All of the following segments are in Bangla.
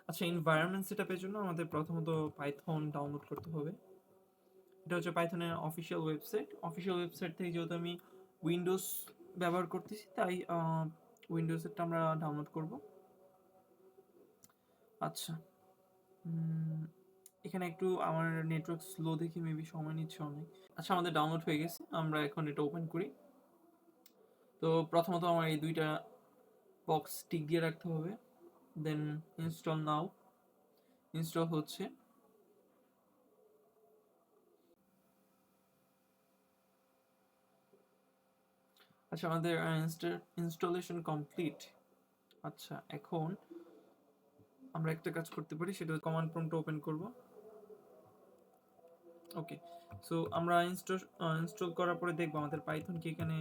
আচ্ছা, এনভায়রনমেন্ট সেটআপের জন্য আমাদের প্রথমত পাইথন ডাউনলোড করতে হবে। এটা হচ্ছে পাইথনের অফিসিয়াল ওয়েবসাইট। অফিসিয়াল ওয়েবসাইট থেকে যেহেতু আমি উইন্ডোজ ব্যবহার করতেছি, তাই উইন্ডোজেরটা আমরা ডাউনলোড করব। আচ্ছা, এখানে একটু আমার নেটওয়ার্ক স্লো দেখে মেবি সময় নিচ্ছে অনেক। আচ্ছা, আমাদের ডাউনলোড হয়ে গেছে, আমরা এখন এটা ওপেন করি। তো প্রথমত আমার এই দুইটা বক্স টিক দিয়ে রাখতে হবে, দেন ইনস্টল নাও। ইনস্টল হচ্ছে। আচ্ছা, আমাদের ইনস্টলেশন কমপ্লিট। আচ্ছা, এখন আমরা একটা কাজ করতে পারি, সেটা কমান্ড প্রম্পট ওপেন করব। ওকে, সো আমরা ইনস্টল করার পরে দেখবো আমাদের পাইথন কি এখানে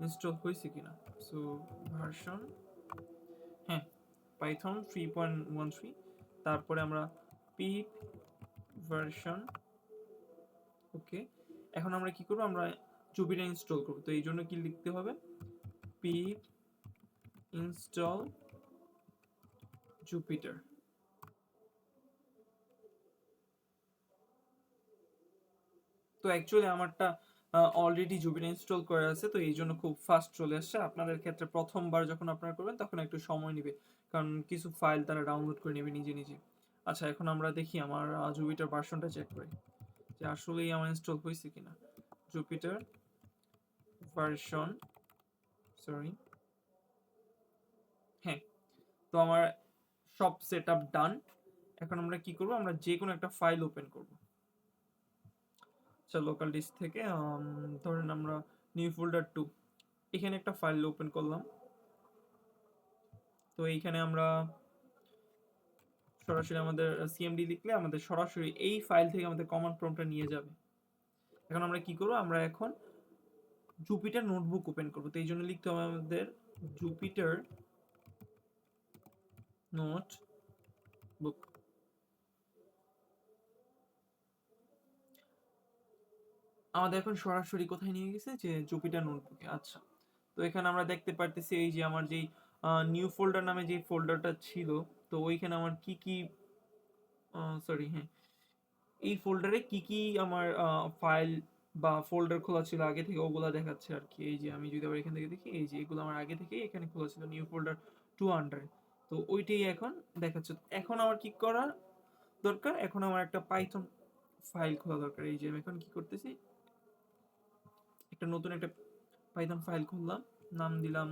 ইনস্টল হয়েছে কিনা। সো ভার্সন, হ্যাঁ, পাইথন 3.13। তারপরে আমরা পিপ ভার্সন। ওকে, এখন আমরা কি করব, আমরা জুপিটার ইনস্টল করব। তো এই জন্য কি লিখতে হবে, পিপ ইনস্টল জুপিটার। তো অ্যাকচুয়ালি আমারটা অলরেডি জুপিটার ইনস্টল করা আছে, তো এই জন্য খুব ফাস্ট চলে আসছে। আপনাদের ক্ষেত্রে প্রথমবার যখন আপনারা করবেন তখন একটু সময় নেবে, কারণ কিছু ফাইল তারা ডাউনলোড করে নেবে নিজে নিজে। আচ্ছা, এখন আমরা দেখি আমার জুপিটার ভার্সনটা চেক করি যে আসলেই আমার ইনস্টল হয়েছে কিনা। জুপিটার ভার্সন, সরি, হ্যাঁ, তো আমার সব সেট আপ ডান। এখন আমরা কি করব, আমরা যে কোনো একটা ফাইল ওপেন করব। আচ্ছা, লোকাল ডিস্ক থেকে ধরেন আমরা নিউ ফোল্ডার 2, এখানে একটা ফাইল ওপেন করলাম। তো এইখানে আমরা সরাসরি আমাদের সিএমডি লিখলে আমাদের সরাসরি এই ফাইল থেকে আমাদের কমান্ড প্রম্পটটা নিয়ে যাবে। এখন আমরা কি করব, আমরা এখন জুপিটার নোটবুক ওপেন করব। তো এই জন্য লিখতে হবে আমাদের জুপিটার নোটবুক। আমাদের এখন সরাসরি কোথায় নিয়ে গেছে, যে জুপিটার নোটবুকে। আচ্ছা, তো এখানে আমরা দেখতে পারতেছি এই যে আমার যেই নিউ ফোল্ডার নামে যে ফোল্ডারটা ছিল, তো ওইখানে আমার কি কি, সরি, হ্যাঁ, এই ফোল্ডারে কি কি আমার ফাইল বা ফোল্ডার খোলা ছিল আগে থেকে, ওগুলা দেখাচ্ছে আর কি। এই যে আমি যদি আবার এখান থেকে দেখি, এই যে এগুলো আমার আগে থেকে এখানে খোলা ছিল নিউ ফোল্ডার 200, তো ওইটাই এখন দেখাচ্ছে। এখন আমার কি করা দরকার, এখন আমার একটা পাইথন ফাইল খোলা দরকার। এই যে আমি এখন কি করতেছি, একটা নতুন একটা পাইথন ফাইল খুললাম, নাম দিলাম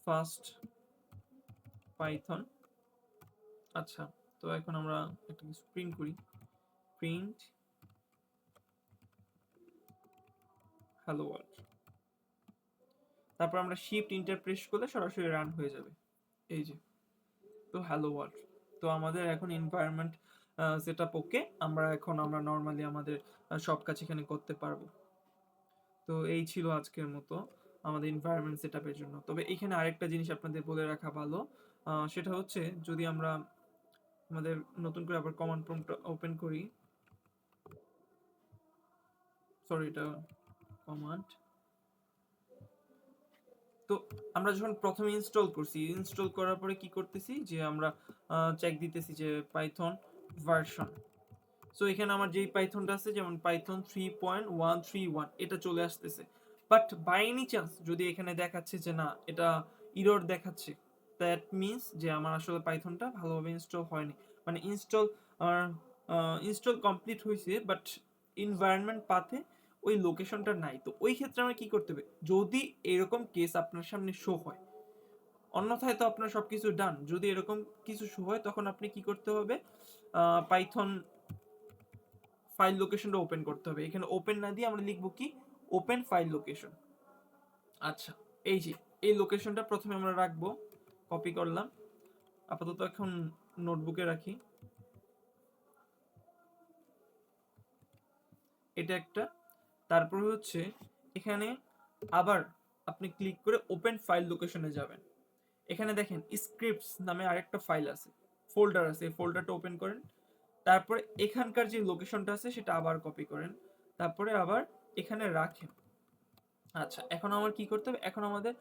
ফার্স্ট পাইথন। আচ্ছা, তো এখন আমরা একটা কিছু প্রিন্ট করি, প্রিন্ট হ্যালো ওয়ার্ল্ড। তারপর আমরা শিফট ইন্টার প্রেস করলে সরাসরি রান হয়ে যাবে। এই যে, তো হ্যালো ওয়ার্ল্ড। তো আমাদের এখন এনভায়রনমেন্ট সেটআপ ওকে। আমরা নর্মালি আমাদের সব কাজ এখানে করতে পারবো। তো এই ছিল আজকের মতো আমাদের এনভায়রনমেন্ট সেটআপের জন্য। তবে এখানে আরেকটা জিনিস আপনাদের বলে রাখা ভালো, সেটা হচ্ছে যদি আমরা আমাদের নতুন করে আবার কমান্ড প্রম্পট ওপেন করি, সরি, এটা কমান্ড। তো আমরা যখন প্রথমে ইনস্টল করছি, ইনস্টল করার পরে কি করতেছি, যে আমরা চেক দিতেছি যে পাইথন ভার্সন। সো এখানে আমার যেই পাইথনটা আছে, যেমন পাইথন 3.131, এটা চলে আসতেছে। বাট বাই এনি চান্স যদি এখানে দেখাচ্ছে যে না, এটা ইরর দেখাচ্ছে, দ্যাট মিনস যে আমার আসলে পাইথনটা ভালোভাবে ইনস্টল হয়নি। মানে ইনস্টল কমপ্লিট হয়েছে, বাট এনভায়রনমেন্ট পাথে ওই লোকেশনটা নাই। তো ওই ক্ষেত্রে আমরা কি করতে হবে, যদি এরকম কেস আপনার সামনে শো হয়, অন্যথায় তো আপনার সবকিছু ডান। যদি এরকম কিছু শো হয়, তখন আপনি কি করতে হবে, পাইথন ফাইল লোকেশনটা ওপেন করতে হবে। এখানে ওপেন না দিয়ে আমরা লিখবো কি, ওপেন ফাইল লোকেশন। আচ্ছা, এই যে এই লোকেশনটা প্রথমে আমরা রাখবো, কপি করলাম, আপাতত এখন নোটবুকে রাখি, এটা একটা। তারপর হচ্ছে এখানে আবার আপনি ক্লিক করে ওপেন ফাইল লোকেশনে যাবেন। এখানে দেখেন স্ক্রিপ্টস নামে আরেকটা ফাইল আছে, ফোল্ডার আছে, এই ফোল্ডারটা ওপেন করেন। তারপরে এখানকার যে লোকেশনটা আছে সেটা আবার কপি করেন, তারপরে আবার এখানে রাখেন। আচ্ছা, এখন আমার কি করতে হবে, এখন আমাদের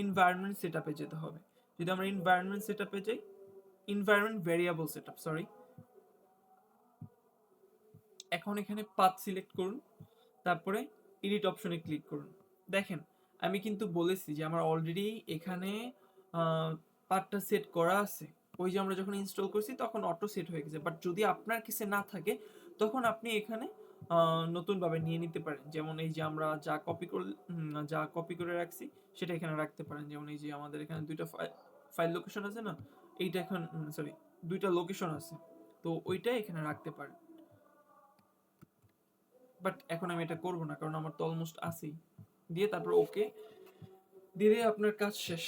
এনভায়রনমেন্ট সেটআপে যেতে হবে। যদি আমরা এনভায়রনমেন্ট সেটআপে যাই, এনভায়রনমেন্ট ভেরিয়েবল সেটআপ, সরি। এখন এখানে পাথ সিলেক্ট করুন, তারপরে এডিট অপশনে ক্লিক করুন। দেখেন আমি কিন্তু বলেছি যে আমার অলরেডি এখানে পাথটা সেট করা আছে। ওই যে আমরা যখন ইনস্টল করছি তখন অটো সেট হয়ে গেছে। বাট যদি আপনার কাছে না থাকে তখন আপনি এখানে নতুনভাবে নিয়ে নিতে পারেন। যেমন এই যে আমরা যা কপি করে রাখছি সেটা এখানে রাখতে পারেন। যেমন এই যে আমাদের এখানে দুইটা ফাইল লোকেশন আছে না, এইটা এখন সরি দুইটা লোকেশন আছে, তো ওইটা এখানে রাখতে পারেন। বাট এখন আমি এটা করব না, কারণ আমার তো অলমোস্ট আছেই। দিয়ে তারপর ওকে দিলে আপনার কাজ শেষ।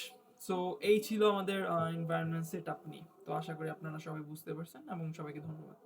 সো এই ছিল আমাদের এনভায়রনমেন্ট সেটআপ নিয়ে। তো আশা করি আপনারা সবাই বুঝতে পারছেন এবং সবাইকে ধন্যবাদ।